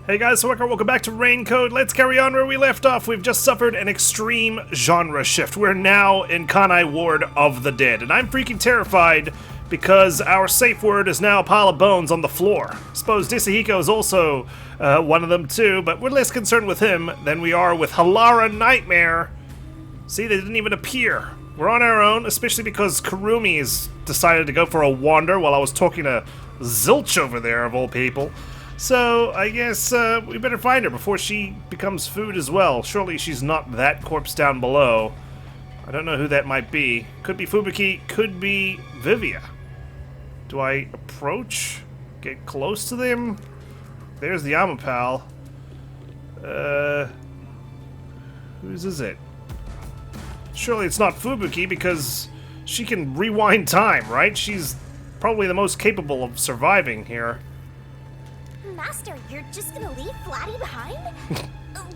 Hey guys, so welcome back to Raincode. Let's carry on where we left off. We've just suffered an extreme genre shift. We're now in Kanai Ward of the Dead, and I'm freaking terrified because our safe word is now a pile of bones on the floor. I suppose Disahiko is also one of them too, but we're less concerned with him than we are with Halara Nightmare. See, they didn't even appear. We're on our own, especially because Kurumi's decided to go for a wander while I was talking to Zilch over there, of all people. So, I guess we better find her before she becomes food as well. Surely she's not that corpse down below. I don't know who that might be. Could be Fubuki, could be Vivia. Do I approach? Get close to them? There's the Amapal. Whose is it? Surely it's not Fubuki because she can rewind time, right? She's probably the most capable of surviving here. Master, you're just gonna leave Flatty behind?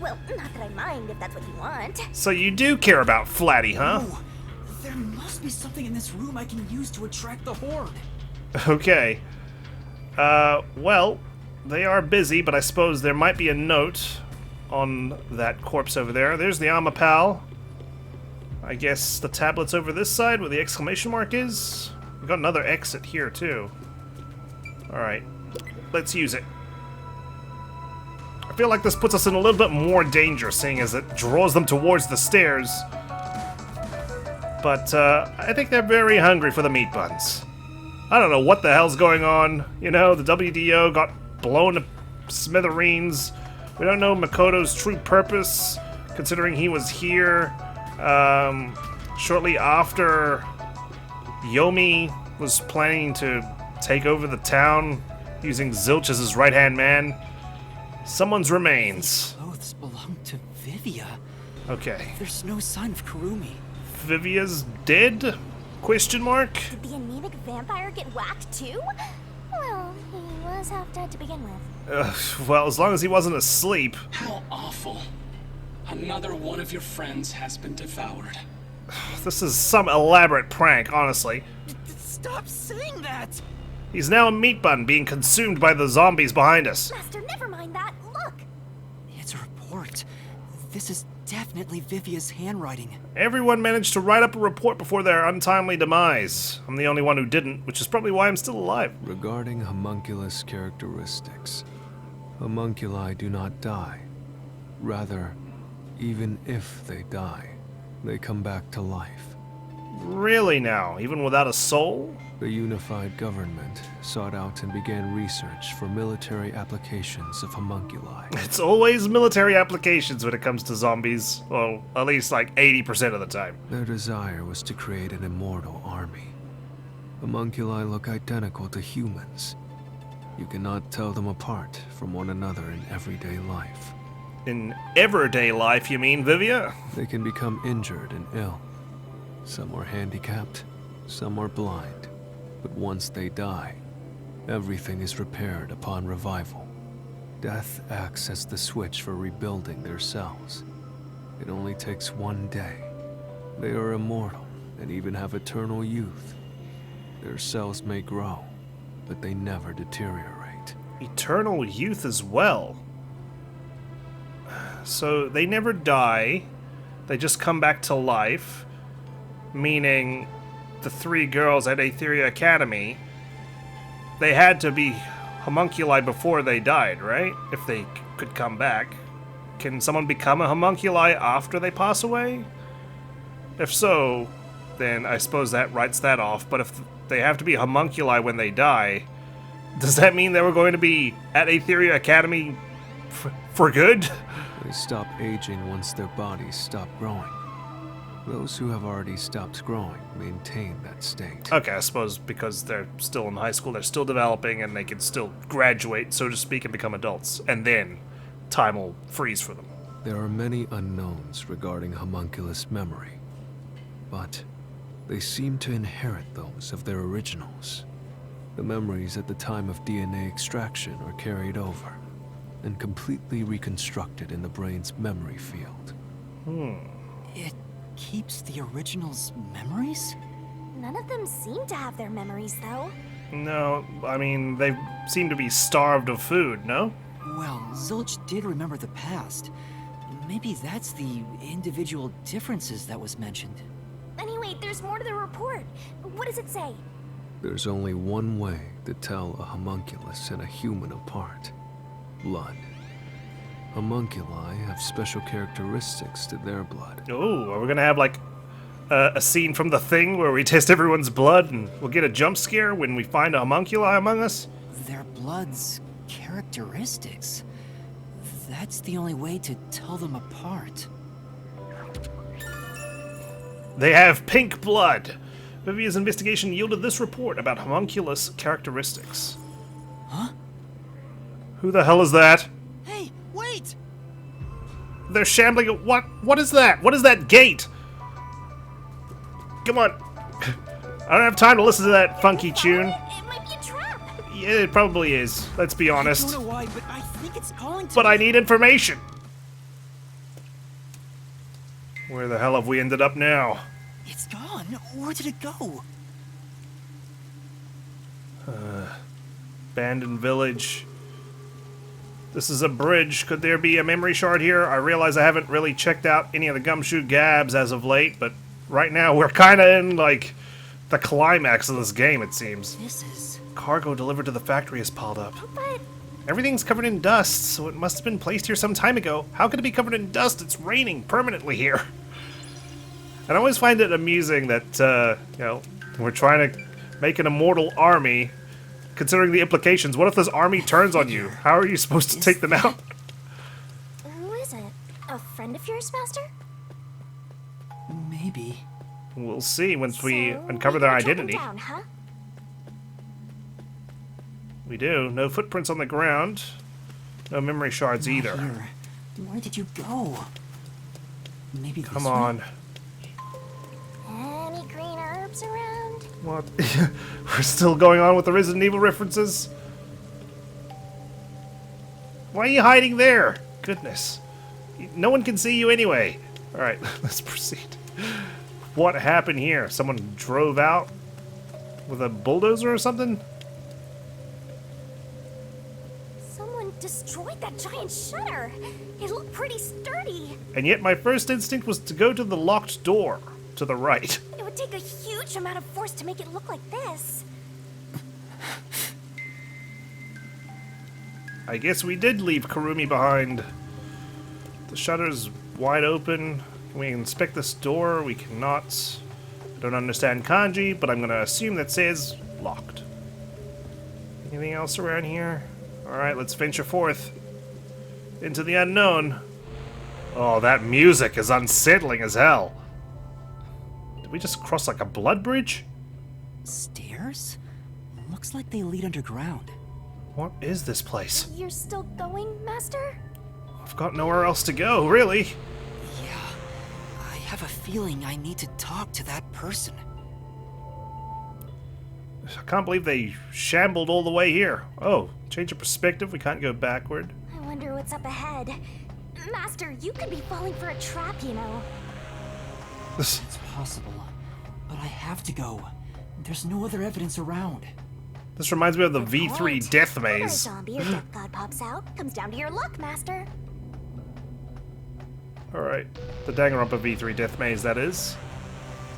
Well, not that I mind if that's what you want. So you do care about Flatty, huh? Oh, there must be something in this room I can use to attract the horde. Okay. Well, they are busy, but I suppose there might be a note on that corpse over there. There's the Amapal. I guess the tablet's over this side where the exclamation mark is. We've got another exit here, too. Alright. Let's use it. I feel like this puts us in a little bit more danger, seeing as it draws them towards the stairs. But, I think they're very hungry for the meat buns. I don't know what the hell's going on. You know, the WDO got blown to smithereens. We don't know Makoto's true purpose, considering he was here shortly after Yomi was planning to take over the town using Zilch as his right-hand man. Someone's remains. These clothes belong to Vivia. Okay. There's no sign of Kurumi. Vivia's dead? Question mark? Did the anemic vampire get whacked too? Well, he was half dead to begin with. Well, as long as he wasn't asleep. How awful. Another one of your friends has been devoured. This is some elaborate prank, honestly. Stop saying that! He's now a meat bun being consumed by the zombies behind us. Master, never mind that. Look! It's a report. This is definitely Vivia's handwriting. Everyone managed to write up a report before their untimely demise. I'm the only one who didn't, which is probably why I'm still alive. Regarding homunculus characteristics, homunculi do not die. Rather, even if they die, they come back to life. Really now? Even without a soul? The unified government sought out and began research for military applications of homunculi. It's always military applications when it comes to zombies. Well, at least like 80% of the time. Their desire was to create an immortal army. Homunculi look identical to humans. You cannot tell them apart from one another in everyday life. In everyday life, you mean, Vivia? They can become injured and ill. Some are handicapped, some are blind. But once they die, everything is repaired upon revival. Death acts as the switch for rebuilding their cells. It only takes one day. They are immortal and even have eternal youth. Their cells may grow, but they never deteriorate. Eternal youth as well. So they never die, they just come back to life, meaning the three girls at Aetheria Academy, they had to be homunculi before they died, right? If they could come back. Can someone become a homunculi after they pass away? If so, then I suppose that writes that off, but if they have to be homunculi when they die, does that mean they were going to be at Aetheria Academy for good? They stop aging once their bodies stop growing. Those who have already stopped growing maintain that state. Okay, I suppose because they're still in high school, they're still developing, and they can still graduate, so to speak, and become adults. And then time will freeze for them. There are many unknowns regarding homunculus memory, but they seem to inherit those of their originals. The memories at the time of DNA extraction are carried over and completely reconstructed in the brain's memory field. It keeps the original's memories? None of them seem to have their memories, though. No, I mean, they seem to be starved of food, no? Well, Zilch did remember the past. Maybe that's the individual differences that was mentioned. Anyway, there's more to the report. What does it say? There's only one way to tell a homunculus and a human apart. Blood. Homunculi have special characteristics to their blood. Oh, are we gonna have like a scene from The Thing where we test everyone's blood and we'll get a jump scare when we find a homunculi among us? Their blood's characteristics. That's the only way to tell them apart. They have pink blood. Vivia's investigation yielded this report about homunculus characteristics. Huh? Who the hell is that? Hey, wait! They're shambling. What is that? What is that gate? Come on. I don't have time to listen to that funky tune. It might be a trap. Yeah, it probably is. Let's be I honest. don't know why, but I think it's calling to But me. I need information. Where the hell have we ended up now? It's gone. Where did it go? Abandoned village. This is a bridge. Could there be a memory shard here? I realize I haven't really checked out any of the gumshoe gabs as of late, but right now we're kind of in, like, the climax of this game, it seems. This is... Cargo delivered to the factory is piled up. But Everything's covered in dust, so it must have been placed here some time ago. How could it be covered in dust? It's raining permanently here. And I always find it amusing that, you know, we're trying to make an immortal army, considering the implications. What if this army turns on you? How are you supposed to take them out? who is it? A friend of yours, Master? Maybe. We'll see once we So, uncover we their gotta track 'em identity. down, huh? We do. No footprints on the ground. No memory shards Not either. here. Where did you go? Maybe this Come way? on. Any green herbs around? What? We're still going on with the Resident Evil references? Why are you hiding there? Goodness. No one can see you anyway. Alright, let's proceed. What happened here? Someone drove out with a bulldozer or something? Someone destroyed that giant shutter. It looked pretty sturdy. And yet my first instinct was to go to the locked door to the right. It would take a huge amount of force to make it look like this. I guess we did leave Kurumi behind. The shutter's wide open. Can we inspect this door? We cannot. I don't understand kanji, but I'm gonna assume that says locked. Anything else around here? Alright, let's venture forth into the unknown. Oh, that music is unsettling as hell. Did we just cross like a blood bridge? Stairs? Looks like they lead underground. What is this place? You're still going, Master? I've got nowhere else to go, really. Yeah. I have a feeling I need to talk to that person. I can't believe they shambled all the way here. Oh, change of perspective, we can't go backward. I wonder what's up ahead. Master, you could be falling for a trap, you know. It's possible. But I have to go. There's no other evidence around. This reminds me of the Good V3 point. death Whether a maze. zombie or death god pops out comes down to your luck, Master. Alright, the Danganronpa V3 death maze, that is.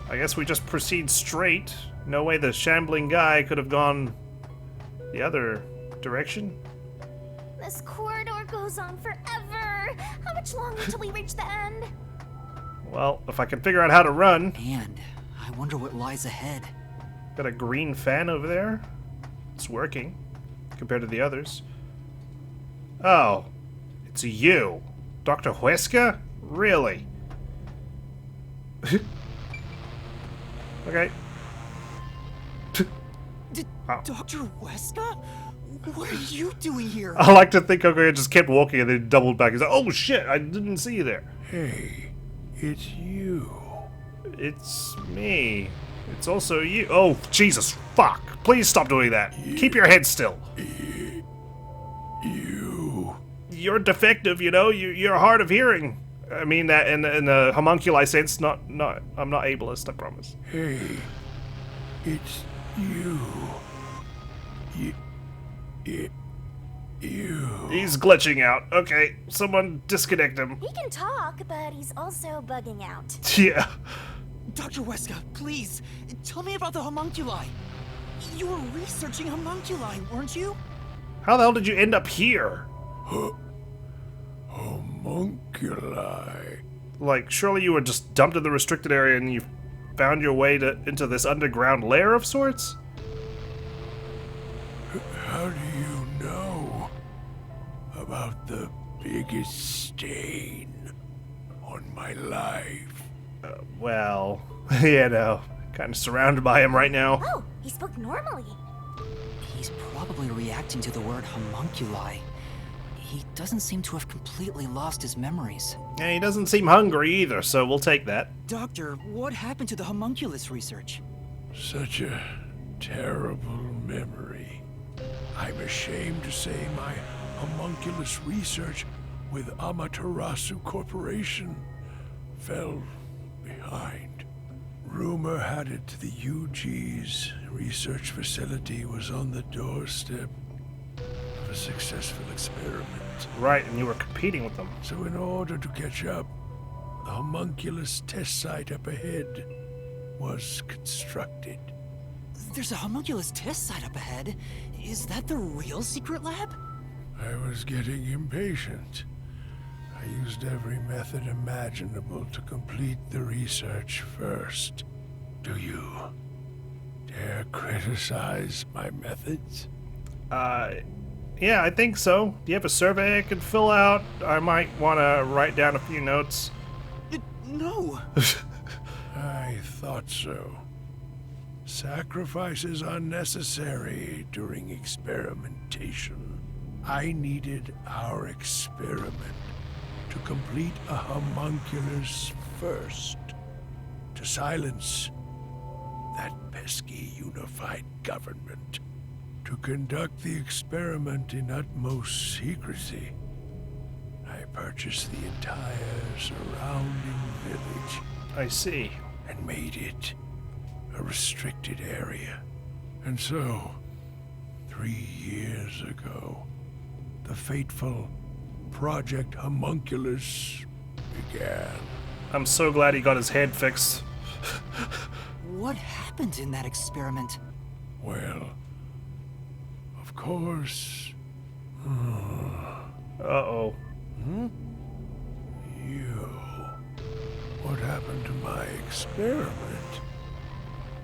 I guess we just proceed straight. No way the shambling guy could have gone the other direction. This corridor goes on forever. How much longer till we reach the end? Well, if I can figure out how to run. And I wonder what lies ahead. Got a green fan over there. It's working compared to the others. Oh, it's you. Dr. Huesca? Really? Okay. Oh. Dr. Weska? What are you doing here? I like to think Kokohead just kept walking and then doubled back. He's like, oh shit, I didn't see you there. Hey, it's you. It's me. It's also you. Oh, Jesus, fuck. Please stop doing that. Keep your head still. You. You're defective, you know? You're hard of hearing. I mean that in the homunculi sense, not, I'm not ableist, I promise. Hey, it's you. You. He's glitching out. Okay, someone disconnect him. He can talk, but he's also bugging out. Yeah. Dr. Weska, please, tell me about the homunculi. You were researching homunculi, weren't you? How the hell did you end up here? Homunculi. Like, surely you were just dumped in the restricted area and you found your way into this underground lair of sorts? How do you know about the biggest stain on my life? Well, you know, kind of surrounded by him right now. Oh, he spoke normally. He's probably reacting to the word homunculi. He doesn't seem to have completely lost his memories. And he doesn't seem hungry either, so we'll take that. Doctor, what happened to the homunculus research? Such a terrible memory. I'm ashamed to say my homunculus research with Amaterasu Corporation fell behind. Rumor had it the UG's research facility was on the doorstep of a successful experiment. Right, and you were competing with them. So in order to catch up, the homunculus test site up ahead was constructed. There's a homunculus test site up ahead. Is that the real secret lab? I was getting impatient. I used every method imaginable to complete the research first. Do you dare criticize my methods? Yeah, I think so. Do you have a survey I could fill out? I might want to write down a few notes. No. I thought so. Sacrifices are necessary during experimentation. I needed our experiment to complete a homunculus first, to silence that pesky unified government, to conduct the experiment in utmost secrecy. I purchased the entire surrounding village I see. and made it a restricted area. And so, 3 years ago, the fateful Project Homunculus began. I'm so glad he got his head fixed. What happened in that experiment? Well, of course, Uh-oh. you. What happened to my experiment?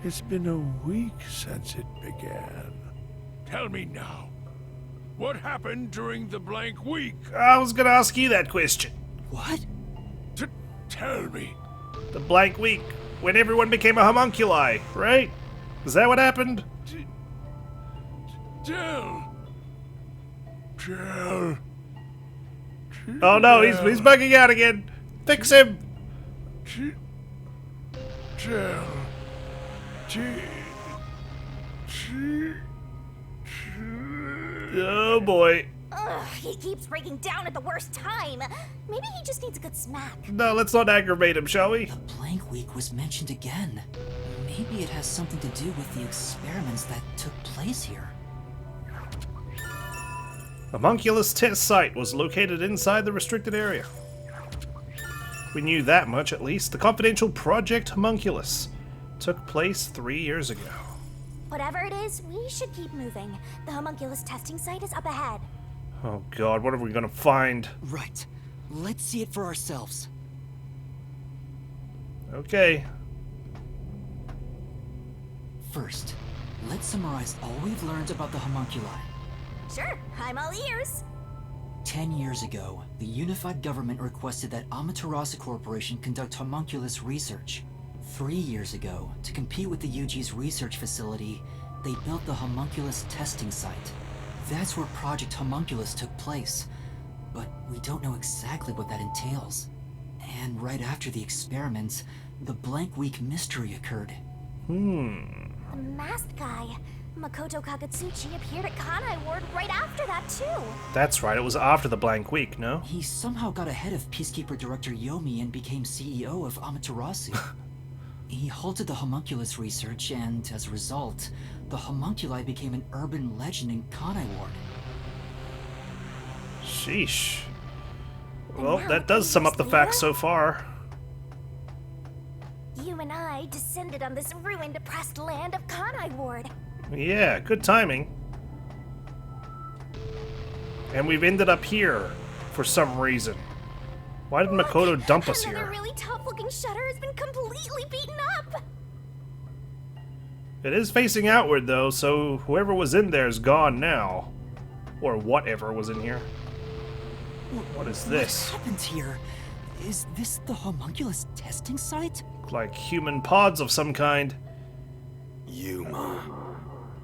It's been a week since it began. Tell me now, what happened during the blank week? I was gonna ask you that question. What? Tell me. The blank week, when everyone became a homunculi, right? Is that what happened? Tell. Oh no, he's bugging out again. Fix him. Tell. Oh boy. Ugh, he keeps breaking down at the worst time. Maybe he just needs a good smack. No, let's not aggravate him, shall we? The blank week was mentioned again. Maybe it has something to do with the experiments that took place here. Homunculus test site was located inside the restricted area. We knew that much at least. The confidential Project Homunculus took place 3 years ago. Whatever it is, we should keep moving. The homunculus testing site is up ahead. Oh god, what are we gonna find? Right. Let's see it for ourselves. Okay. First, let's summarize all we've learned about the homunculi. Sure, I'm all ears. 10 years ago, the unified government requested that Amaterasu Corporation conduct homunculus research. 3 years ago, to compete with the UG's research facility, they built the homunculus testing site. That's where Project Homunculus took place, but we don't know exactly what that entails. And right after the experiments, the blank week mystery occurred. The masked guy, Makoto Kakatsuchi, appeared at Kanai Ward right after that too. That's right, it was after the blank week, no? He somehow got ahead of Peacekeeper Director Yomi and became CEO of Amaterasu. He halted the homunculus research, and as a result, the homunculi became an urban legend in Kanai Ward. Sheesh. And Well, now, that does sum up the 3 years facts so far. You and I descended on this ruined, oppressed land of Kanai Ward. Yeah, good timing. And we've ended up here for some reason. Why did Makoto dump us Another here? really tough-looking shutter has been completely beaten up. It is facing outward though, so whoever was in there is gone now. Or whatever was in here. What is this? What happened here? Is this the homunculus testing site? Like human pods of some kind. Yuma.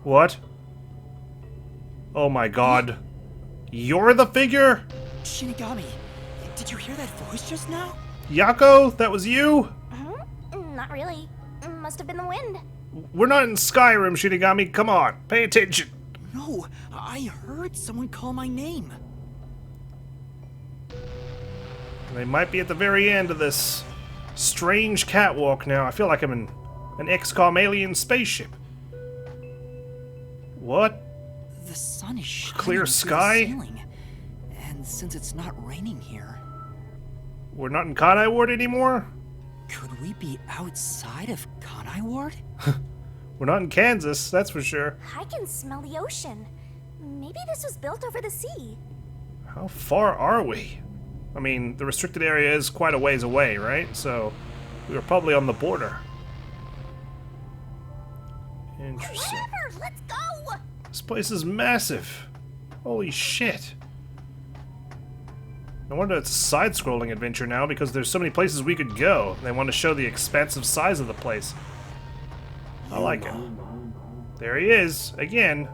What? Oh my god. You're the figure? Shinigami, did you hear that voice just now? Yako? That was you? Not really. Must have been the wind. We're not in Skyrim, Shinigami. Come on, pay attention. No, I heard someone call my name. They might be at the very end of this strange catwalk now. I feel like I'm in an XCOM alien spaceship. What? The sun is shining Clear through sky? the ceiling. And since it's not raining here, We're not in Kanai Ward anymore? could we be outside of Kanai Ward? We're not in Kansas, that's for sure. I can smell the ocean. Maybe this was built over the sea. How far are we? I mean, the restricted area is quite a ways away, right? So, we were probably on the border. Interesting. Whatever, let's go! This place is massive. Holy shit. No wonder it's a side-scrolling adventure now, because there's so many places we could go. They want to show the expansive size of the place. I like it. There he is, again.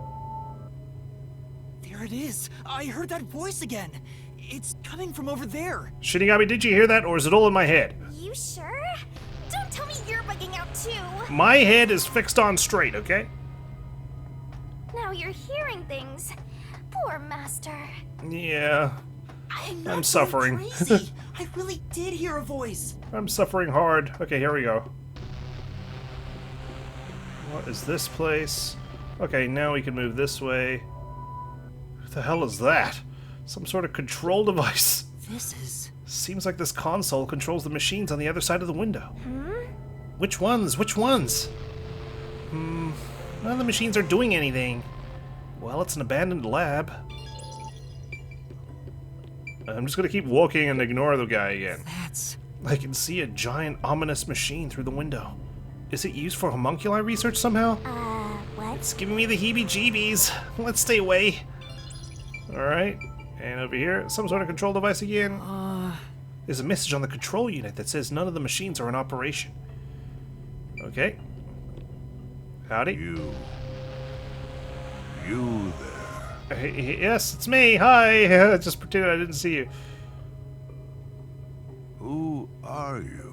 There it is. I heard that voice again. It's coming from over there. Shinigami, did you hear that, or is it all in my head? You sure? Don't tell me you're bugging out too. My head is fixed on straight, okay? Now you're hearing things. Poor master. Yeah, I'm not I'm going suffering. crazy. I really did hear a voice. I'm suffering hard. Okay, here we go. What is this place? Okay, now we can move this way. What the hell is that? Some sort of control device. This is... Seems like this console controls the machines on the other side of the window. Which ones? Which ones? None of the machines are doing anything. Well, it's an abandoned lab. I'm just gonna keep walking and ignore the guy again. That's... I can see a giant ominous machine through the window. Is it used for homunculi research somehow? What? It's giving me the heebie-jeebies. Let's stay away. Alright. And over here, some sort of control device again. There's a message on the control unit that says none of the machines are in operation. Okay. Howdy. You there. Yes, it's me. Hi. Just pretended I didn't see you. Who are you?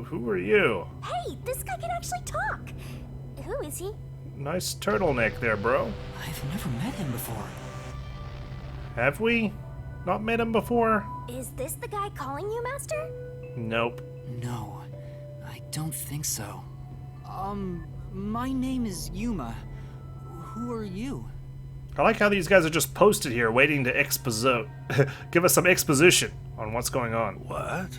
Who are you? Hey, this guy can actually talk. Who is he? Nice turtleneck there, bro. I've never met him before. Have we not met him before? Is this the guy calling you, Master? Nope. No, I don't think so. My name is Yuma. Who are you? I like how these guys are just posted here waiting to give us some exposition on what's going on. What?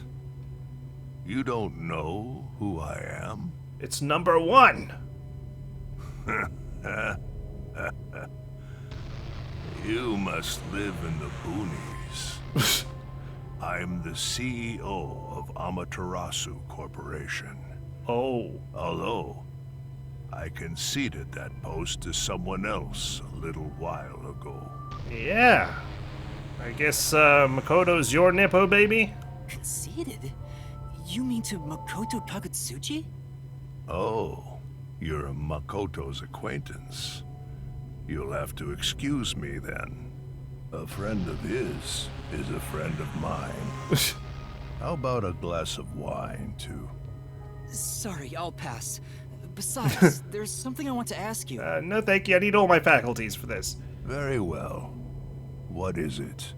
You don't know who I am? It's number 1. You must live in the boonies. I'm the CEO of Amaterasu Corporation. Oh. Although, I conceded that post to someone else a little while ago. Yeah. I guess Makoto's your Nippo baby? Conceited? You mean to Makoto Kagutsuchi? Oh, you're a Makoto's acquaintance. You'll have to excuse me then. A friend of his is a friend of mine. How about a glass of wine, too? Sorry, I'll pass. Besides, there's something I want to ask you. No thank you, I need all my faculties for this. Very well. What is it?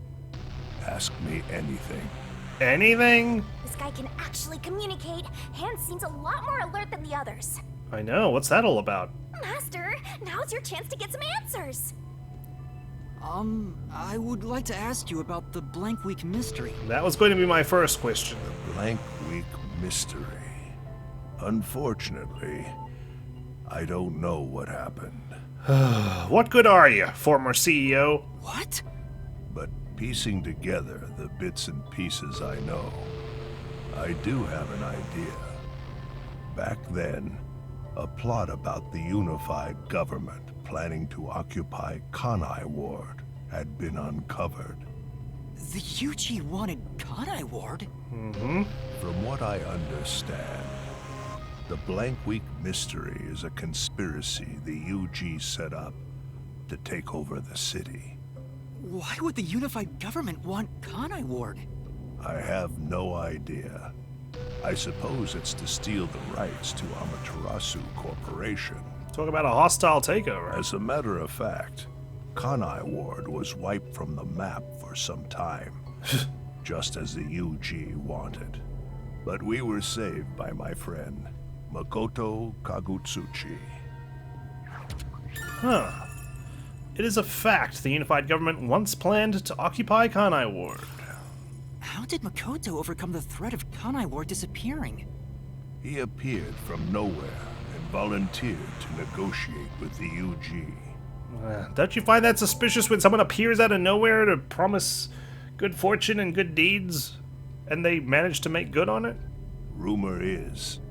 Ask me anything. Anything? This guy can actually communicate. Hans seems a lot more alert than the others. I know, what's that all about? Master, now's your chance to get some answers. I would like to ask you about the Blank Week mystery. That was going to be my first question. Blank Week mystery. Unfortunately, I don't know what happened. What good are you, former CEO? What? But piecing together the bits and pieces I know, I do have an idea. Back then, a plot about the unified government planning to occupy Kanai Ward had been uncovered. The UG wanted Kanai Ward? From what I understand, the Blank Week mystery is a conspiracy the UG set up to take over the city. Why would the unified government want Kanai Ward? I have no idea. I suppose it's to steal the rights to Amaterasu Corporation. Talk about a hostile takeover. As a matter of fact, Kanai Ward was wiped from the map for some time, just as the UG wanted. But we were saved by my friend, Makoto Kagutsuchi. Huh. It is a fact the unified government once planned to occupy Kanai Ward. How did Makoto overcome the threat of Kanai Ward disappearing? He appeared from nowhere and volunteered to negotiate with the UG. Don't you find that suspicious when someone appears out of nowhere to promise good fortune and good deeds, and they manage to make good on it? Rumor is,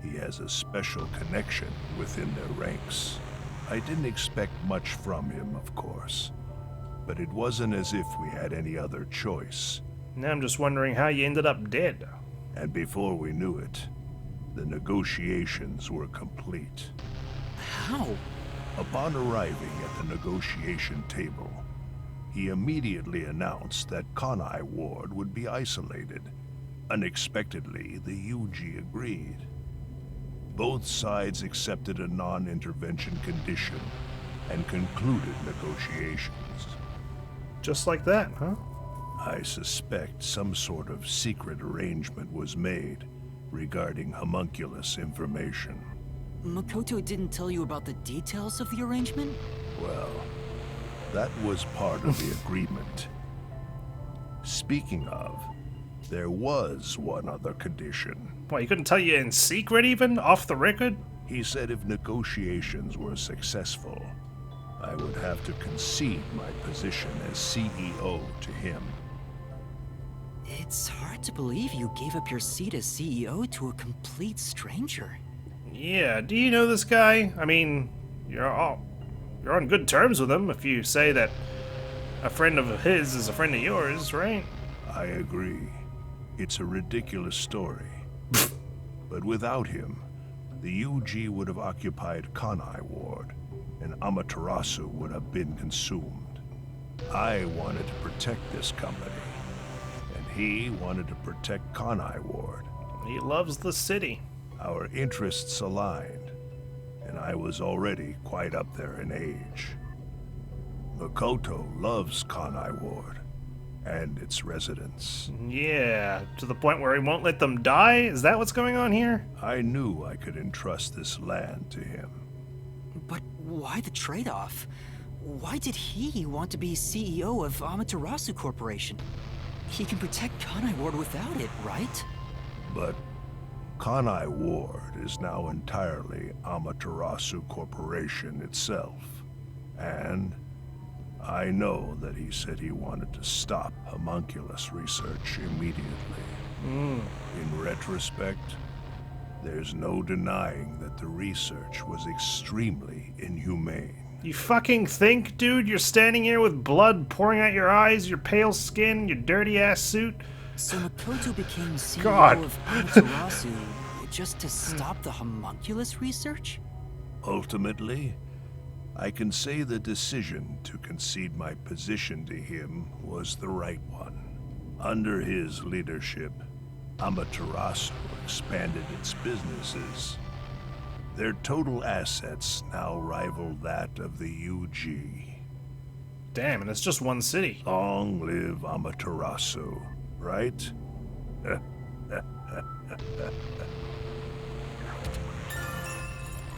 he has a special connection within their ranks. I didn't expect much from him, of course, but it wasn't as if we had any other choice. Now I'm just wondering how you ended up dead. And before we knew it, the negotiations were complete. How? Upon arriving at the negotiation table, he immediately announced that Kanai Ward would be isolated. Unexpectedly, the UG agreed. Both sides accepted a non-intervention condition and concluded negotiations. Just like that, huh? I suspect some sort of secret arrangement was made regarding homunculus information. Makoto didn't tell you about the details of the arrangement? Well, that was part of the agreement. Speaking of, there was one other condition. What, he couldn't tell you in secret even? Off the record? He said if negotiations were successful, I would have to concede my position as CEO to him. It's hard to believe you gave up your seat as CEO to a complete stranger. Yeah, do you know this guy? I mean, you're on good terms with him if you say that a friend of his is a friend of yours, right? I agree. It's a ridiculous story. But without him, the UG would have occupied Kanai Ward, and Amaterasu would have been consumed. I wanted to protect this company, and he wanted to protect Kanai Ward. He loves the city. Our interests aligned, and I was already quite up there in age. Makoto loves Kanai Ward and its residents. Yeah, to the point where he won't let them die? Is that what's going on here? I knew I could entrust this land to him. But why the trade-off? Why did he want to be CEO of Amaterasu Corporation? He can protect Kanai Ward without it, right? But Kanai Ward is now entirely Amaterasu Corporation itself. And I know that he said he wanted to stop homunculus research immediately. In retrospect, there's no denying that the research was extremely inhumane. You fucking think, dude, you're standing here with blood pouring out your eyes, your pale skin, your dirty ass suit? So Makoto became CEO God. of Amaterasu just to stop the homunculus research? Ultimately, I can say the decision to concede my position to him was the right one. Under his leadership, Amaterasu expanded its businesses. Their total assets now rival that of the UG. Damn, and it's just one city. Long live Amaterasu, right?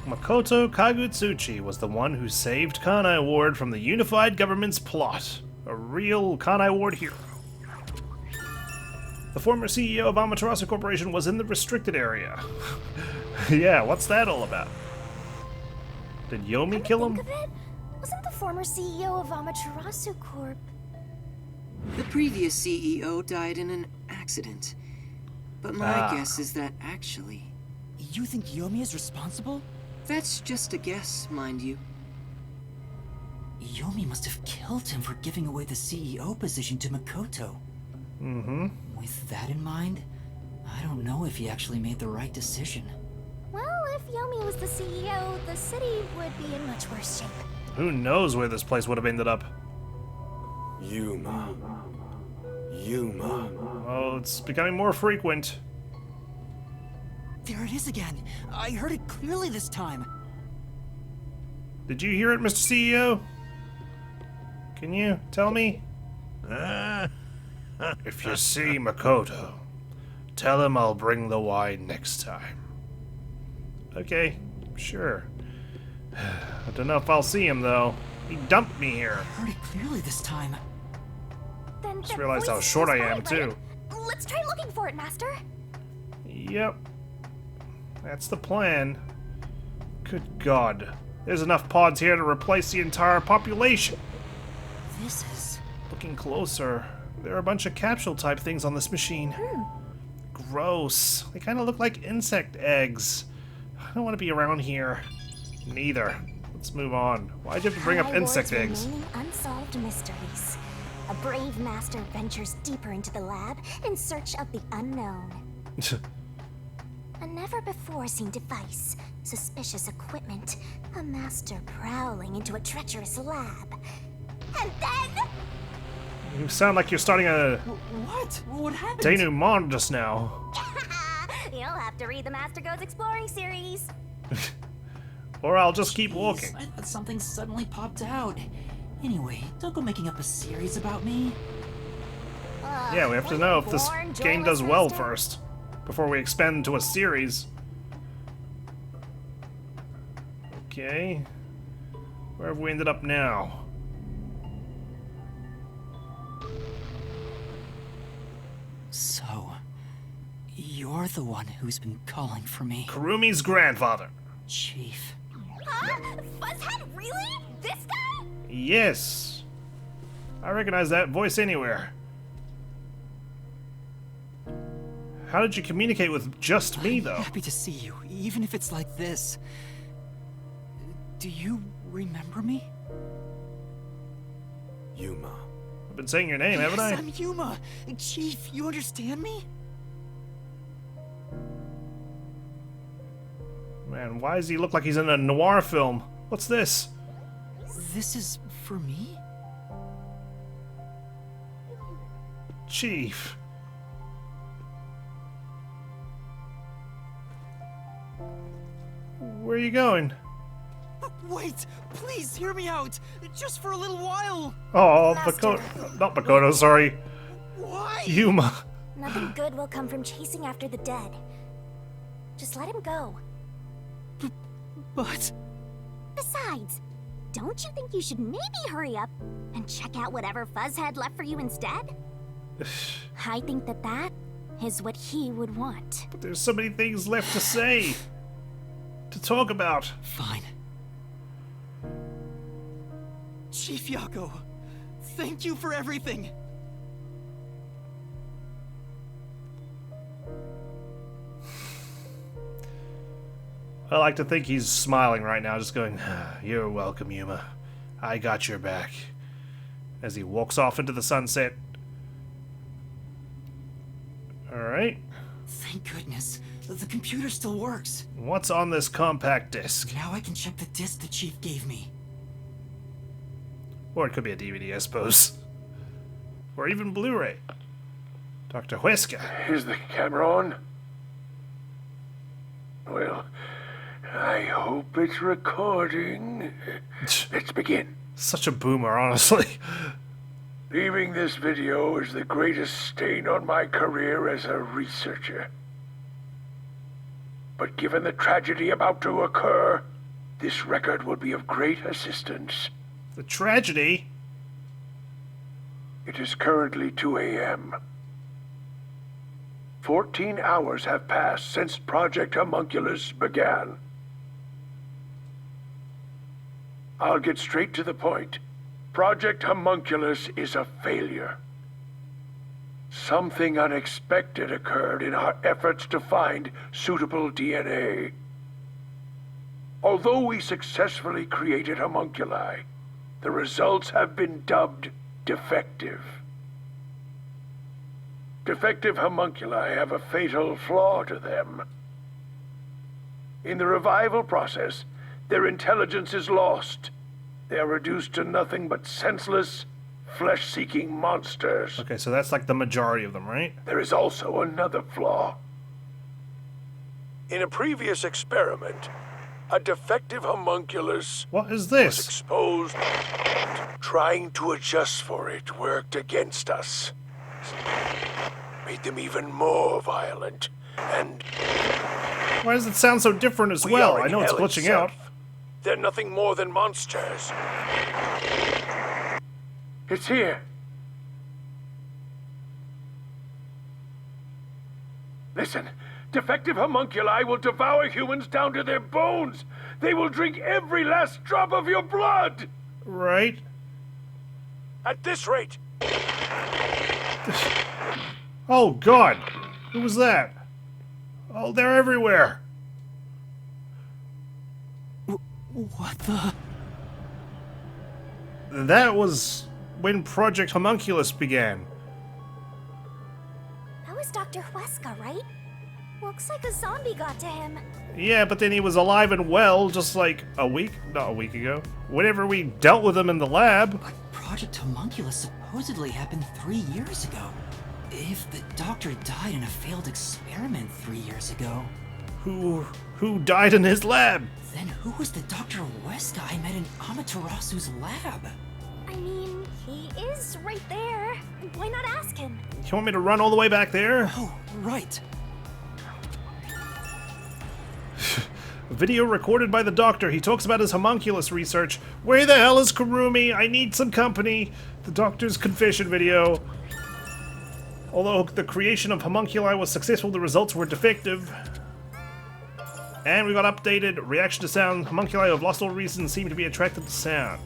Makoto Kagutsuchi was the one who saved Kanai Ward from the unified government's plot. A real Kanai Ward hero. The former CEO of Amaterasu Corporation was in the restricted area. Yeah, what's that all about? Did Yomi kill him? Think of it, wasn't the former CEO of Amaterasu Corp? The previous CEO died in an accident. But my guess is that actually... You think Yomi is responsible? That's just a guess, mind you. Yomi must have killed him for giving away the CEO position to Makoto. Mm-hmm. With that in mind, I don't know if he actually made the right decision. Well, if Yomi was the CEO, the city would be in much worse shape. Who knows where this place would have ended up? Yuma. Oh, it's becoming more frequent. There it is again. I heard it clearly this time. Did you hear it, Mr. CEO? Can you tell me? If you see Makoto, tell him I'll bring the wine next time. Okay, sure. I don't know if I'll see him, though. He dumped me here. I heard it clearly this time. Then Just that realized how voice short was I am, mine, too. right? Let's try looking for it, Master. Yep. That's the plan. Good God. There's enough pods here to replace the entire population. This is... Looking closer, there are a bunch of capsule-type things on this machine. Gross. They kind of look like insect eggs. I don't want to be around here. Neither. Let's move on. Why'd you have to bring up Kanai insect Ward's eggs? remaining unsolved mysteries. A brave master ventures deeper into the lab in search of the unknown. A never-before-seen device, suspicious equipment, a master prowling into a treacherous lab. And then... You sound like you're starting a What? What happened? denouement just now. You'll have to read the Master Goes Exploring series. Or I'll just keep Jeez, walking. I thought something suddenly popped out. Anyway, don't go making up a series about me. Yeah, we have to know if this game does well first, before we expand to a series. Okay. Where have we ended up now? So, you're the one who's been calling for me, Kurumi's grandfather. Chief. Huh? Fuzzhead, really? This guy? Yes. I recognize that voice anywhere. How did you communicate with just me, though? Happy to see you, even if it's like this. Do you remember me? Yuma. I've been saying your name, haven't I? I'm Yuma. Chief, you understand me? Man, why does he look like he's in a noir film? What's this? This is for me? Chief. Where are you going? Wait, please hear me out. Just for a little while. Oh, Master. Makoto. Not Makoto, sorry. Why? Yuma. Nothing good will come from chasing after the dead. Just let him go. But... Besides, don't you think you should maybe hurry up and check out whatever Fuzzhead left for you instead? I think that is what he would want. But there's so many things left to say. To talk about. Fine. Chief Yako, thank you for everything. I like to think he's smiling right now, just going, "You're welcome, Yuma. I got your back." As he walks off into the sunset. Alright. Thank goodness. The computer still works. What's on this compact disc? Now I can check the disc the Chief gave me. Or it could be a DVD, I suppose. Or even Blu-ray. Dr. Huesca. Is the camera on? Well, I hope it's recording. Let's begin. Such a boomer, honestly. Leaving this video is the greatest stain on my career as a researcher. But given the tragedy about to occur, This record will be of great assistance. The tragedy? It is currently 2 a.m. 14 hours have passed since Project Homunculus began. I'll get straight to the point. Project Homunculus is a failure. Something unexpected occurred in our efforts to find suitable DNA. Although we successfully created homunculi, the results have been dubbed defective. Defective homunculi have a fatal flaw to them. In the revival process, their intelligence is lost. They are reduced to nothing but senseless, flesh-seeking monsters. Okay, so that's like the majority of them, right? There is also another flaw. In a previous experiment, a defective homunculus What is was this? exposed. Trying to adjust for it worked against us. Made them even more violent. And Why does it sound so different as we well? are I in know it's hell glitching out. itself. They're nothing more than monsters. It's here. Listen, defective homunculi will devour humans down to their bones. They will drink every last drop of your blood. Right? At this rate, Oh, God. Who was that? Oh, they're everywhere. What the? That was when Project Homunculus began. That was Dr. Huesca, right? Looks like a zombie got to him. Yeah, but then he was alive and well just like not a week ago. Whenever we dealt with him in the lab. But Project Homunculus supposedly happened 3 years ago. If the doctor died in a failed experiment 3 years ago, Who died in his lab? then who was the Dr. Huesca I met in Amaterasu's lab? I mean, he is right there. Why not ask him? You want me to run all the way back there? Oh, right. A video recorded by the doctor. He talks about his homunculus research. Where the hell is Kurumi? I need some company. The doctor's confession video. Although the creation of homunculi was successful, the results were defective. And we got updated. Reaction to sound. Homunculi of lost all reason seem to be attracted to sound.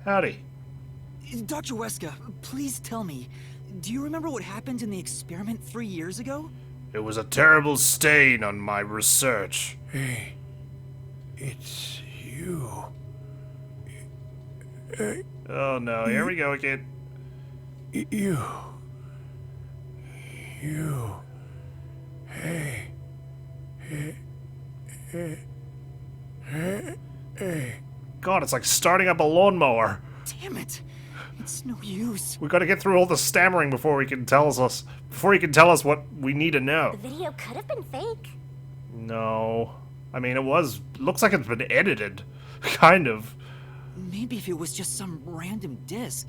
Howdy. Dr. Huesca, please tell me, do you remember what happened in the experiment 3 years ago? It was a terrible stain on my research. hey, it's you. Oh no, here we go again. You. Hey. God, it's like starting up a lawnmower. Damn it! It's no use. We gotta get through all the stammering before he can tell us what we need to know. The video could have been fake. No. I mean, looks like it's been edited. Kind of. Maybe if it was just some random disc,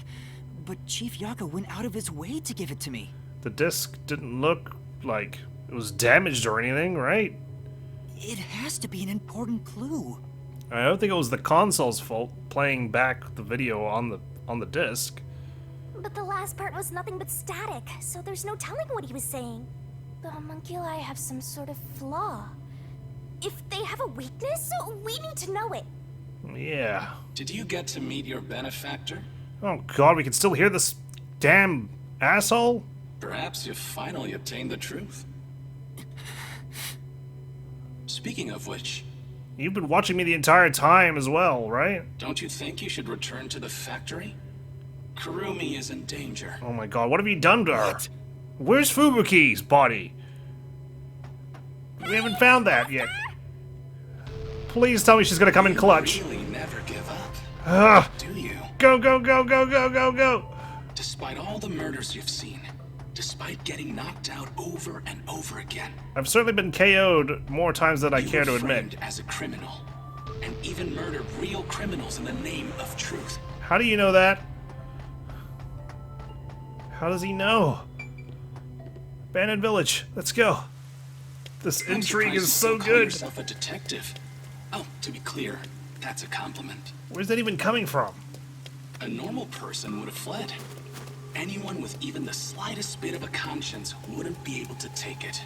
but Chief Yaka went out of his way to give it to me. The disc didn't look like it was damaged or anything, right? It has to be an important clue. I don't think it was the console's fault playing back the video on the disc. But the last part was nothing but static, so there's no telling what he was saying. The homunculi have some sort of flaw. If they have a weakness, we need to know it. Yeah. Did you get to meet your benefactor? Oh god, we can still hear this damn asshole? Perhaps you've finally obtained the truth. Speaking of which, You've been watching me the entire time as well, right? don't you think you should return to the factory? Kurumi is in danger. Oh my god, what have you done to her? Where's Fubuki's body? We haven't found that yet. Please tell me she's gonna come in clutch. You really never give up, Ugh. do you? Go, go, go, go, go, go, go! Despite all the murders you've seen, despite getting knocked out over and over again, I've certainly been KO'd more times than I you care to were admit. framed as a criminal, and even murdered real criminals in the name of truth. How do you know that? How does he know? Abandoned village. Let's go. This I'm intrigue surprised is you so still call good. yourself a detective. Oh, to be clear, that's a compliment. Where's that even coming from? A normal person would have fled. Anyone with even the slightest bit of a conscience wouldn't be able to take it.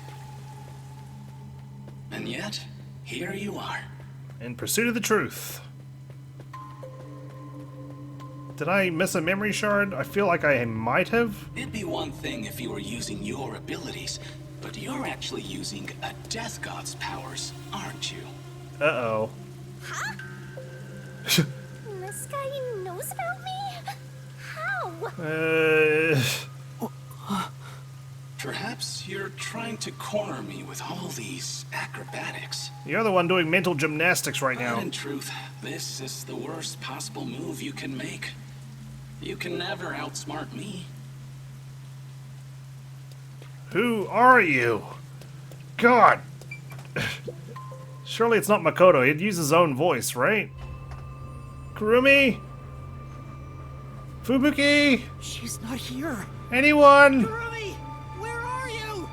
And yet, here you are. In pursuit of the truth. Did I miss a memory shard? I feel like I might have. It'd be one thing if you were using your abilities, but you're actually using a Death God's powers, aren't you? Uh-oh. Huh? This guy knows about me? How? Perhaps you're trying to corner me with all these acrobatics. You're the one doing mental gymnastics right But now. in truth, this is the worst possible move you can make. You can never outsmart me. Who are you? God! Surely it's not Makoto. He'd use his own voice, right? Kurumi? Fubuki? She's not here. Anyone? Kurumi, where are you?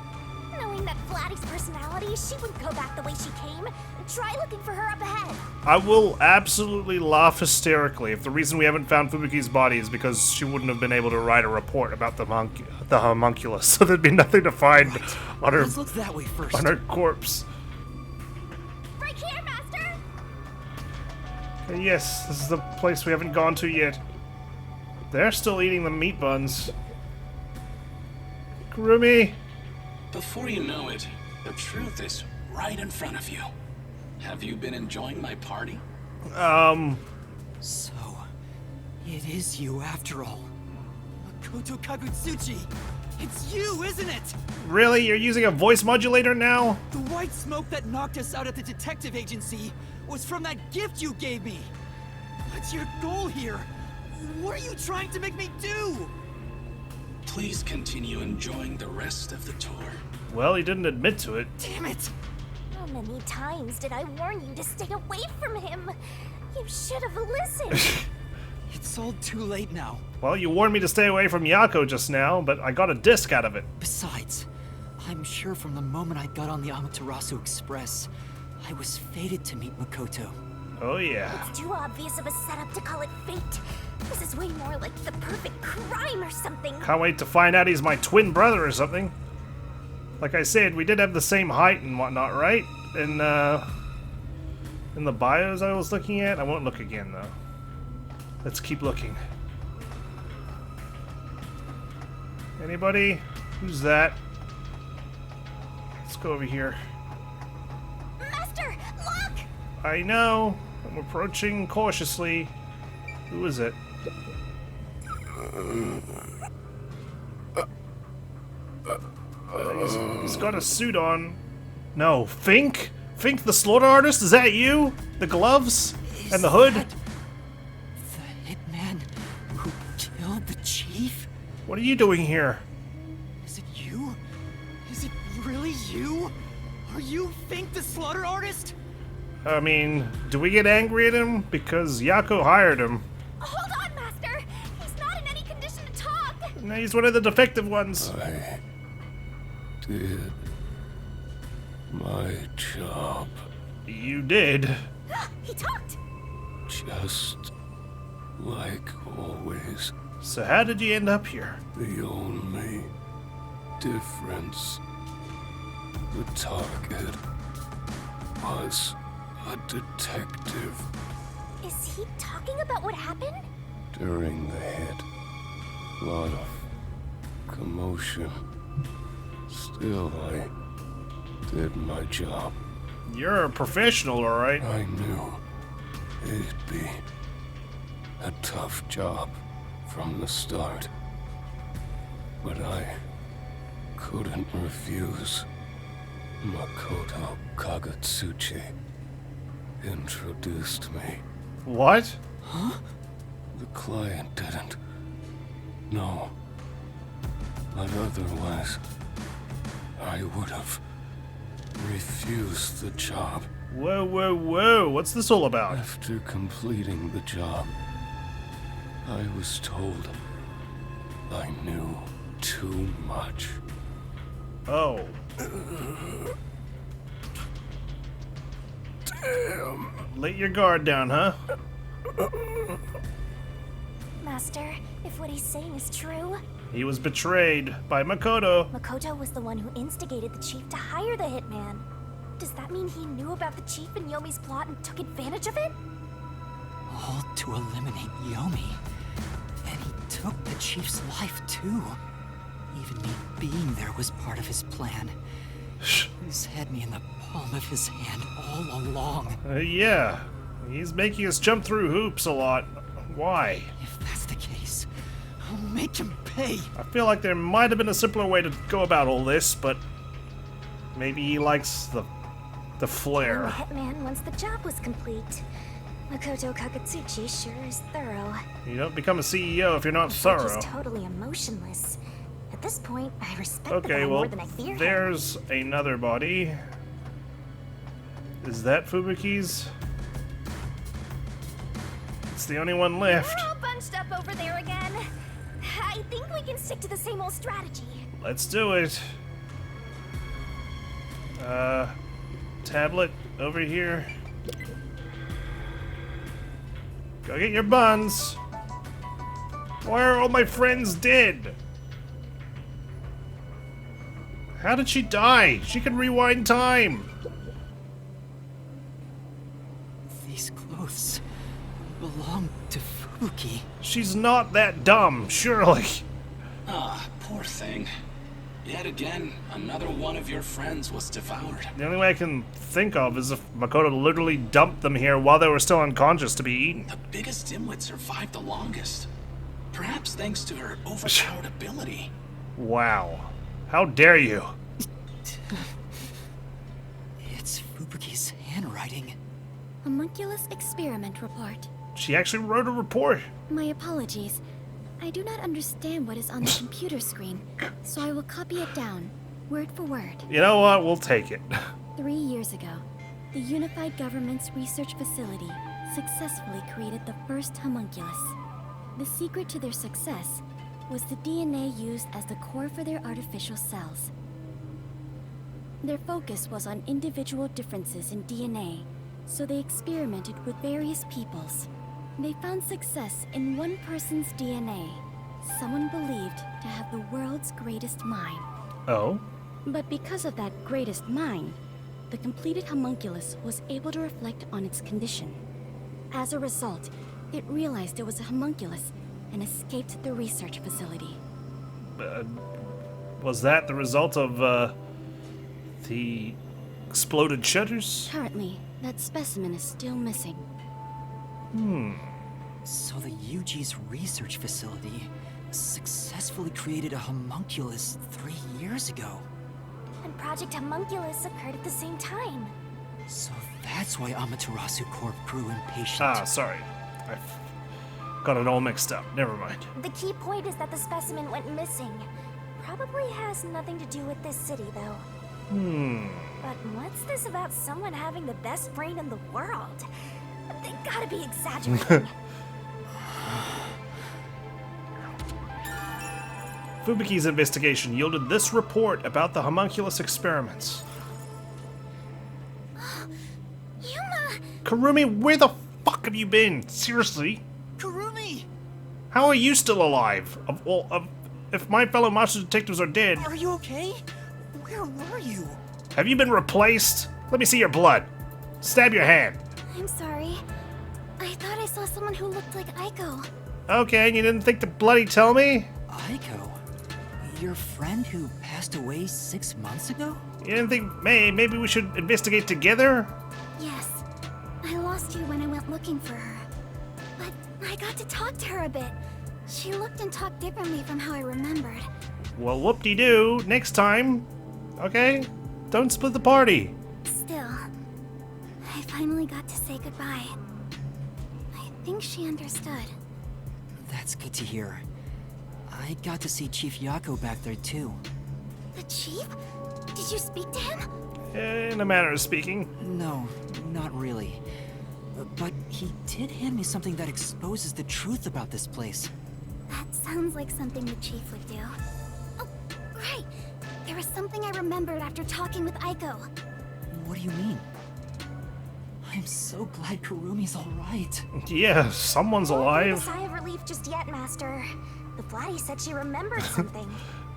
Knowing that Vladdy's personality, she wouldn't go back the way she came. Try looking for her up ahead. I will absolutely laugh hysterically if the reason we haven't found Fubuki's body is because she wouldn't have been able to write a report about the homunculus, so there'd be nothing to find on her, Let's look that way first. on her corpse. Right here, Master! Okay, yes, this is the place we haven't gone to yet. They're still eating the meat buns. Kurumi? Before you know it, the truth is right in front of you. Have you been enjoying my party? So, it is you after all. Makoto Kagutsuchi! It's you, isn't it? Really? You're using a voice modulator now? The white smoke that knocked us out at the detective agency was from that gift you gave me. What's your goal here? What are you trying to make me do? Please continue enjoying the rest of the tour. Well, he didn't admit to it. Damn it! How many times did I warn you to stay away from him? You should have listened. It's all too late now. Well, you warned me to stay away from Yako just now, but I got a disc out of it. Besides, I'm sure from the moment I got on the Amaterasu Express, I was fated to meet Makoto. Oh yeah. It's too obvious of a setup to call it fate. This is way more like the perfect crime or something. Can't wait to find out he's my twin brother or something. Like I said, we did have the same height and whatnot, right? In the bios I was looking at. I won't look again though. Let's keep looking. Anybody? Who's that? Let's go over here. Master, look! I know. I'm approaching cautiously. Who is it? He's got a suit on. No, Fink? Fink the slaughter artist? Is that you? The gloves? And the hood? That the hitman who killed the chief? What are you doing here? Is it you? Is it really you? Are you Fink the slaughter artist? I mean, do we get angry at him? Because Yako hired him. Hold on, Master! He's not in any condition to talk! No, he's one of the defective ones. I did my job You did. He talked! just like always. So how did you end up here? The only difference, the target was a detective. Is he talking about what happened? During the hit, lot of commotion. Still, I did my job. You're a professional, alright. I knew it'd be a tough job from the start, but I couldn't refuse. Makoto Kagutsuchi introduced me. What? The client didn't. No. But otherwise, I would have refused the job. Whoa, whoa, whoa. What's this all about? After completing the job, I was told I knew too much. Oh. Let your guard down, huh? Master, if what he's saying is true, He was betrayed by Makoto. Makoto was the one who instigated the chief to hire the hitman. Does that mean he knew about the chief and Yomi's plot and took advantage of it? All to eliminate Yomi. And he took the chief's life too. Even me being there was part of his plan. He's had me in the palm of his hand all along. Yeah. He's making us jump through hoops a lot. Why? If that's the case, I'll make him pay. I feel like there might have been a simpler way to go about all this, but maybe he likes the The flair. hitman once the job was complete. Makoto Kakatsuchi sure is thorough. You don't become a CEO if you're not He's thorough. totally emotionless. At this point, I respect the Okay, guy well, more than I fear him. there's another body. Is that Fubuki's? It's the only one left. We're all bunched up over there again. I think we can stick to the same old strategy. Let's do it. Tablet over here. Go get your buns. Why are all my friends dead? How did she die? She can rewind time. These clothes belong to Fubuki. She's not that dumb, surely. Ah, poor thing. Yet again, another one of your friends was devoured. The only way I can think of is if Makoto literally dumped them here while they were still unconscious to be eaten. The biggest dimwit survived the longest. Perhaps thanks to her overpowered ability. Wow. How dare you? It's Fubuki's handwriting. Homunculus experiment report. She actually wrote a report. My apologies. I do not understand what is on the computer screen, so I will copy it down, word for word. You know what? We'll take it. 3 years ago, the Unified Government's research facility successfully created the first homunculus. The secret to their success was the DNA used as the core for their artificial cells. Their focus was on individual differences in DNA, so they experimented with various peoples. They found success in one person's DNA, someone believed to have the world's greatest mind. Oh? But because of that greatest mind, the completed homunculus was able to reflect on its condition. As a result, it realized it was a homunculus and escaped the research facility. Was that the result of, the exploded shutters? Currently, that specimen is still missing. So the UG's research facility successfully created a homunculus 3 years ago. And Project Homunculus occurred at the same time. So that's why Amaterasu Corp grew impatient. Ah, sorry. I got it all mixed up. Never mind. The key point is that the specimen went missing. Probably has nothing to do with this city, though. But what's this about someone having the best brain in the world? They gotta be exaggerating. Fubuki's investigation yielded this report about the homunculus experiments. Yuma! Kurumi, where the fuck have you been? Seriously? Kurumi! How are you still alive? If my fellow monster detectives are dead, Are you okay? Where were you? have you been replaced? Let me see your blood. Stab your hand. I'm sorry. I thought I saw someone who looked like Aiko. Okay, and you didn't think to bloody tell me? Aiko? Your friend who passed away 6 months ago? You didn't think, maybe we should investigate together? Yes. I lost you when I went looking for her. But I got to talk to her a bit. She looked and talked differently from how I remembered. Well, whoop-de-doo. Next time. Okay? Don't split the party. Still, I finally got to say goodbye. I think she understood. That's good to hear. I got to see Chief Yako back there too. The chief? Did you speak to him? In a manner of speaking. No, not really. But he did hand me something that exposes the truth about this place. That sounds like something the chief would do. Oh, right. There was something I remembered after talking with Aiko. What do you mean? I'm so glad Kurumi's alright. Yeah, someone's Don't breathe a alive. sigh of relief just yet, Master. The Flatty said she remembered something.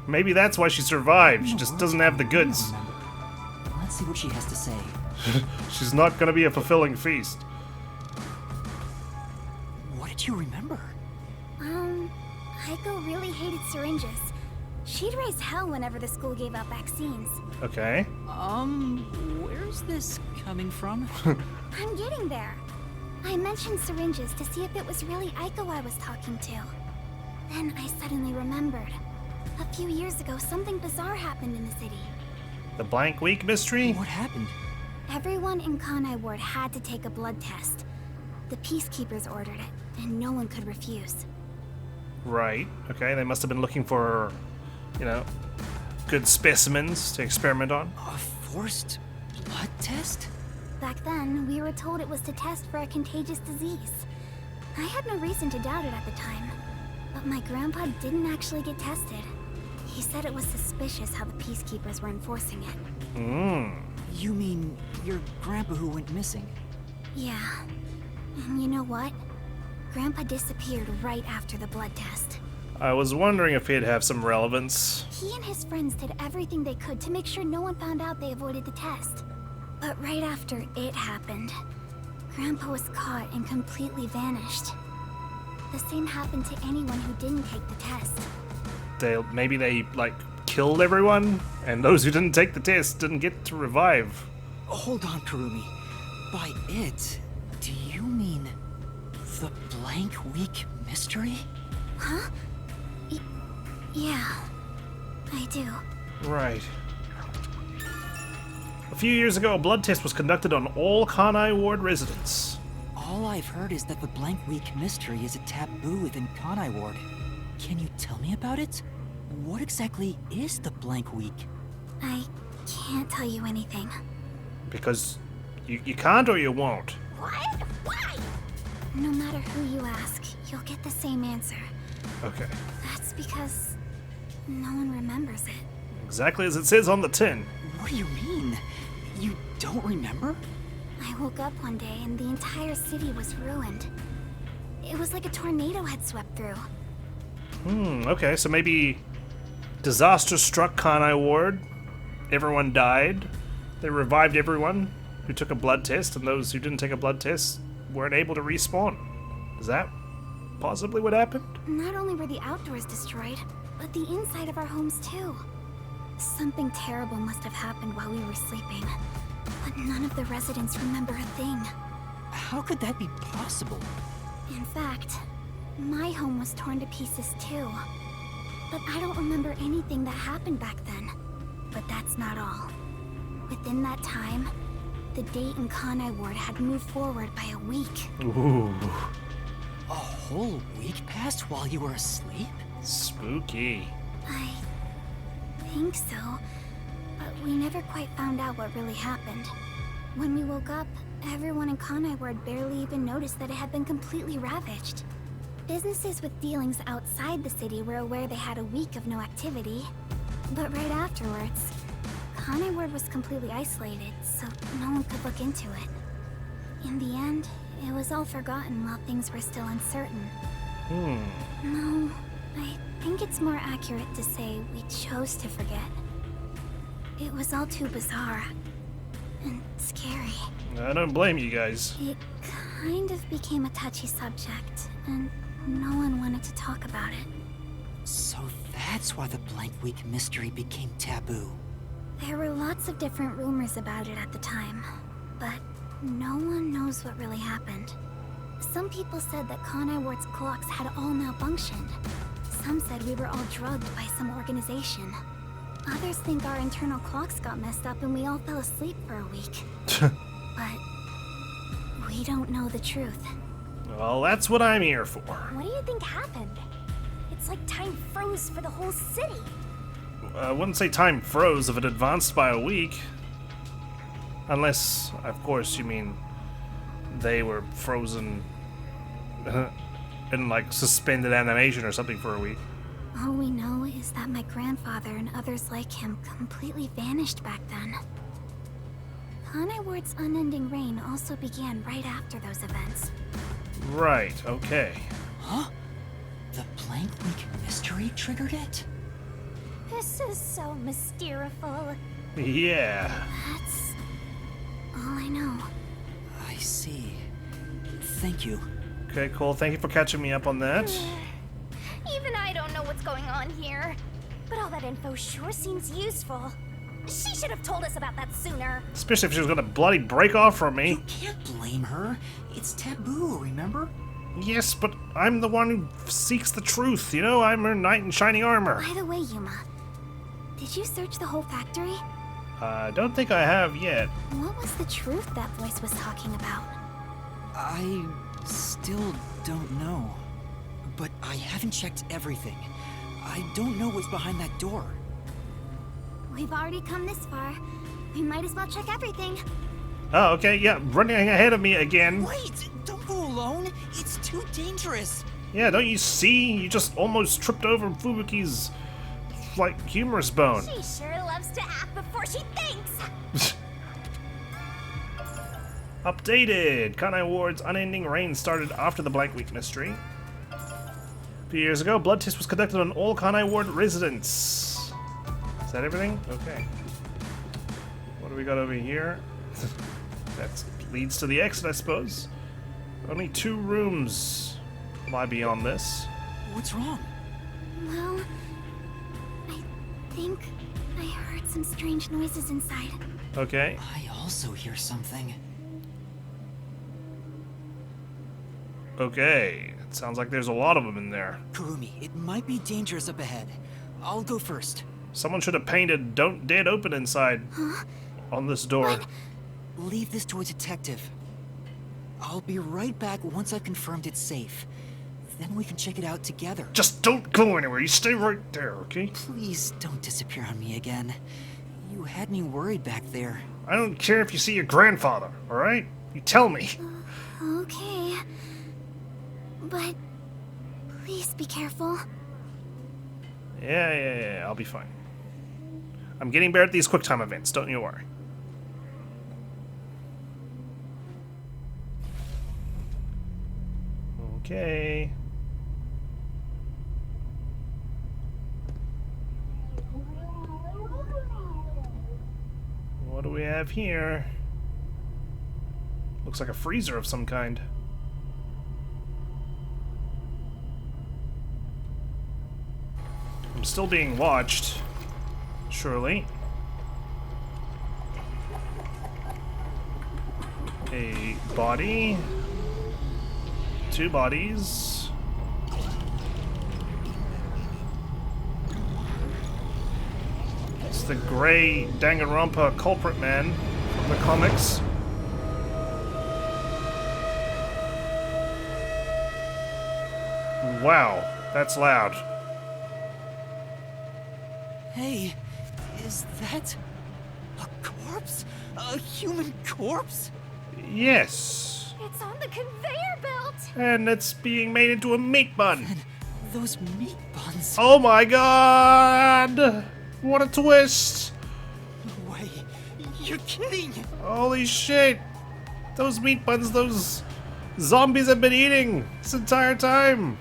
Maybe that's why she survived. She just doesn't have the goods. Remember. Let's see what she has to say. She's not gonna be a fulfilling feast. What did you remember? Heiko really hated syringes. She'd raise hell whenever the school gave out vaccines. Okay. Where's this coming from? I'm getting there. I mentioned syringes to see if it was really Aiko I was talking to. Then I suddenly remembered. A few years ago, something bizarre happened in the city. The blank week mystery? What happened? Everyone in Kanai Ward had to take a blood test. The peacekeepers ordered it, and no one could refuse. Right. Okay, they must have been looking for, you know, good specimens to experiment on. A forced blood test? Back then, we were told it was to test for a contagious disease. I had no reason to doubt it at the time, but my grandpa didn't actually get tested. He said it was suspicious how the peacekeepers were enforcing it. You mean your grandpa who went missing? Yeah. And you know what? Grandpa disappeared right after the blood test. I was wondering if he'd have some relevance. He and his friends did everything they could to make sure no one found out they avoided the test. But right after it happened, Grandpa was caught and completely vanished. The same happened to anyone who didn't take the test. Maybe they, like, killed everyone, and those who didn't take the test didn't get to revive. Hold on, Kurumi. By it, do you mean the blank week mystery? Huh? Yeah, I do. Right. A few years ago, a blood test was conducted on all Kanai Ward residents. All I've heard is that the blank week mystery is a taboo within Kanai Ward. Can you tell me about it? What exactly is the blank week? I can't tell you anything. Because you can't or you won't. What? Why? No matter who you ask, you'll get the same answer. Okay. That's because no one remembers it. Exactly as it says on the tin. What do you mean? You don't remember? I woke up one day and the entire city was ruined. It was like a tornado had swept through. Okay, so maybe disaster struck Kanai Ward. Everyone died. They revived everyone who took a blood test, and those who didn't take a blood test weren't able to respawn. Is that possibly what happened? Not only were the outdoors destroyed, but the inside of our homes too. Something terrible must have happened while we were sleeping, but none of the residents remember a thing. How could that be possible? In fact, my home was torn to pieces too. But I don't remember anything that happened back then. But that's not all. Within that time, the date in Kanai Ward had moved forward by a week. Ooh, A whole week passed while you were asleep? spooky. I think so, but we never quite found out what really happened. When we woke up, everyone in Kanai Ward barely even noticed that it had been completely ravaged. Businesses with dealings outside the city were aware they had a week of no activity, but right afterwards, Kanai Ward was completely isolated, so no one could look into it. In the end, it was all forgotten while things were still uncertain. No, I think it's more accurate to say we chose to forget. It was all too bizarre and scary. I don't blame you guys. It kind of became a touchy subject, and no one wanted to talk about it. So that's why the blank week mystery became taboo. There were lots of different rumors about it at the time, but no one knows what really happened. Some people said that Kanai Ward's clocks had all malfunctioned. Some said we were all drugged by some organization. Others think our internal clocks got messed up and we all fell asleep for a week. But we don't know the truth. Well, that's what I'm here for. What do you think happened? It's like time froze for the whole city. I wouldn't say time froze if it advanced by a week. Unless, of course, you mean they were frozen in, like, suspended animation or something for a week. All we know is that my grandfather and others like him completely vanished back then. Kanai Ward's unending reign also began right after those events. Right, okay. Huh? The blank week mystery triggered it? This is so mysteriful. Yeah. That's all I know. I see. Thank you. Okay, cool. Thank you for catching me up on that. Even I don't know what's going on here. But all that info sure seems useful. She should have told us about that sooner. Especially if she was gonna bloody break off from me. You can't blame her. It's taboo, remember? Yes, but I'm the one who seeks the truth, you know? I'm her knight in shining armor. By the way, Yuma, did you search the whole factory? I don't think I have yet. What was the truth that voice was talking about? I still don't know. But I haven't checked everything. I don't know what's behind that door. We've already come this far. We might as well check everything. Oh, okay, yeah, running ahead of me again. Wait! Don't go alone! It's too dangerous! Yeah, don't you see? You just almost tripped over Fubuki's, like, humerus bone. She sure loves to act before she thinks. Updated! Kanai Ward's unending reign started after the Blank Week mystery. A few years ago, blood test was conducted on all Kanai Ward residents. Is that everything? Okay. What do we got over here? That leads to the exit, I suppose. Only 2 rooms lie beyond this. What's wrong? Well, I think I heard some strange noises inside. Okay. I also hear something. Okay. It sounds like there's a lot of them in there. Kurumi, it might be dangerous up ahead. I'll go first. Someone should have painted "Don't Dead Open" inside on this door. Leave this to a detective. I'll be right back once I've confirmed it's safe. Then we can check it out together. Just don't go anywhere. You stay right there, okay? Please don't disappear on me again. You had me worried back there. I don't care if you see your grandfather, alright? You tell me. Okay. But please be careful. Yeah, I'll be fine. I'm getting better at these QuickTime events, don't you worry. Okay. What do we have here? Looks like a freezer of some kind. I'm still being watched. Surely. A body. 2 bodies. It's the gray Danganronpa culprit man from the comics. Wow, that's loud. Hey, is that a corpse? A human corpse? Yes. It's on the conveyor belt. And it's being made into a meat bun. And those meat buns. Oh my god! What a twist! No way. You're kidding. Holy shit! Those meat buns, those zombies have been eating this entire time.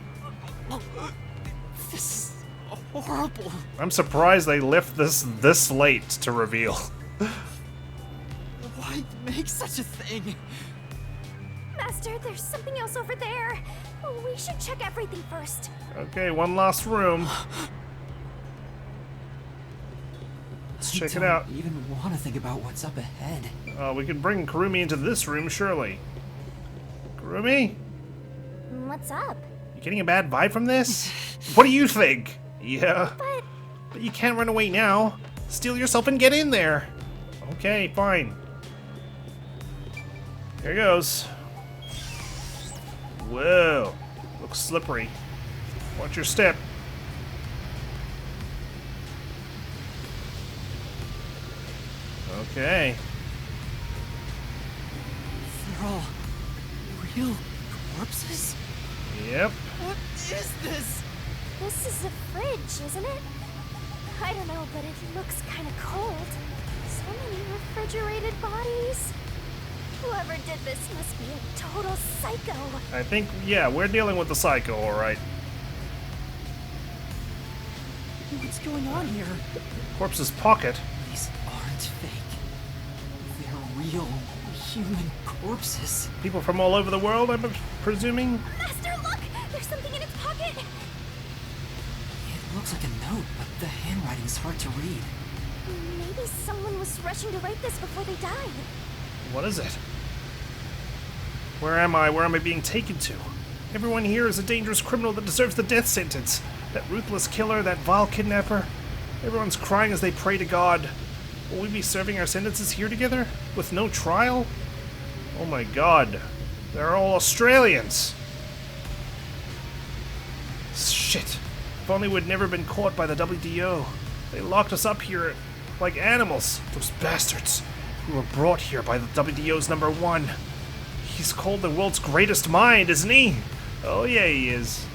This is horrible. I'm surprised they left this late to reveal. Why make such a thing? Master, there's something else over there. We should check everything first. Okay, one last room. Let's check it out. I don't even want to think about what's up ahead. We can bring Kurumi into this room, surely. Kurumi? What's up? You getting a bad vibe from this? What do you think? Yeah. But you can't run away now. Steal yourself and get in there. Okay, fine. Here goes. Whoa. Looks slippery. Watch your step. Okay. They're all real corpses? Yep. What is this? This is a fridge, isn't it? I don't know, but it looks kind of cold. So many refrigerated bodies. Whoever did this must be a total psycho. I think, yeah, we're dealing with the psycho, alright. What's going on here? Corpse's pocket. These aren't fake. They're real human corpses. People from all over the world, I'm presuming? Master, look! There's something in its pocket! It looks like a note, but the handwriting's hard to read. Maybe someone was rushing to write this before they died. What is it? Where am I? Where am I being taken to? Everyone here is a dangerous criminal that deserves the death sentence. That ruthless killer, that vile kidnapper. Everyone's crying as they pray to God. Will we be serving our sentences here together? With no trial? Oh my god. They're all Australians. Shit. If only we'd never been caught by the WDO. They locked us up here like animals. Those bastards. We were brought here by the WDO's #1. He's called the world's greatest mind, isn't he? Oh yeah, he is.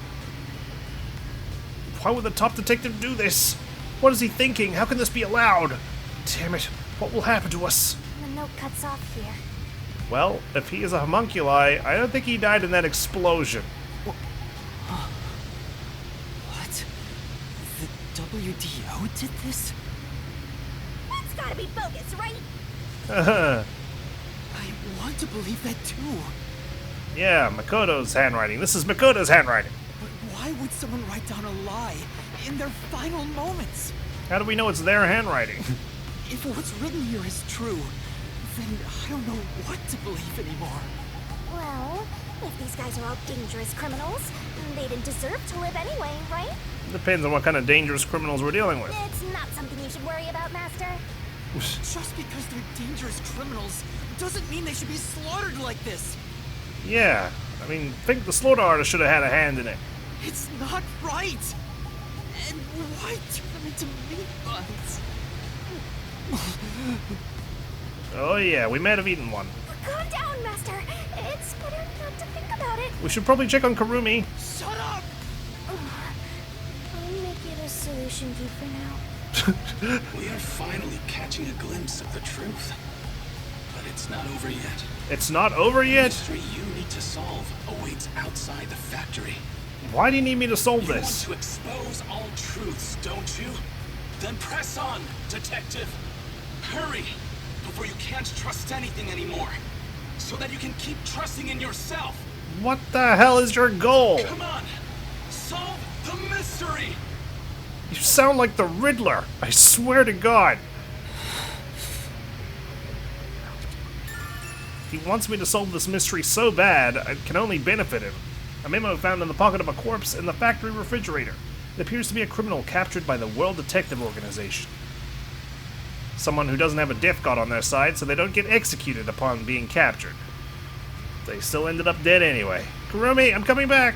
Why would the top detective do this? What is he thinking? How can this be allowed? Damn it, what will happen to us? The note cuts off here. Well, if he is a homunculi, I don't think he died in that explosion. What? The WDO did this? That's gotta be bogus, right? I want to believe that too. Yeah, Makoto's handwriting. This is Makoto's handwriting. But why would someone write down a lie in their final moments? How do we know it's their handwriting? If what's written here is true, then I don't know what to believe anymore. Well, if these guys are all dangerous criminals, they didn't deserve to live anyway, right? Depends on what kind of dangerous criminals we're dealing with. It's not something you should worry about, Master. Just because they're dangerous criminals doesn't mean they should be slaughtered like this. Yeah, I mean, I think the slaughter artist should have had a hand in it. It's not right. And why turn them into meatballs? Oh yeah, we might have eaten one. Calm down, Master. It's better not to think about it. We should probably check on Kurumi. Shut up! I'll make it a solution key for now. We are finally catching a glimpse of the truth. But it's not over yet. It's not over The yet? mystery you need to solve awaits outside the factory. Why do you need me to solve You want this? to expose all truths, don't you? Then press on, detective. Hurry, before you can't trust anything anymore. So that you can keep trusting in yourself. What the hell is your goal? Come on, solve the mystery. You sound like the Riddler. I swear to God. He wants me to solve this mystery so bad, I can only benefit him. A memo found in the pocket of a corpse in the factory refrigerator. It appears to be a criminal captured by the World Detective Organization. Someone who doesn't have a death god on their side, so they don't get executed upon being captured. They still ended up dead anyway. Kurumi, I'm coming back!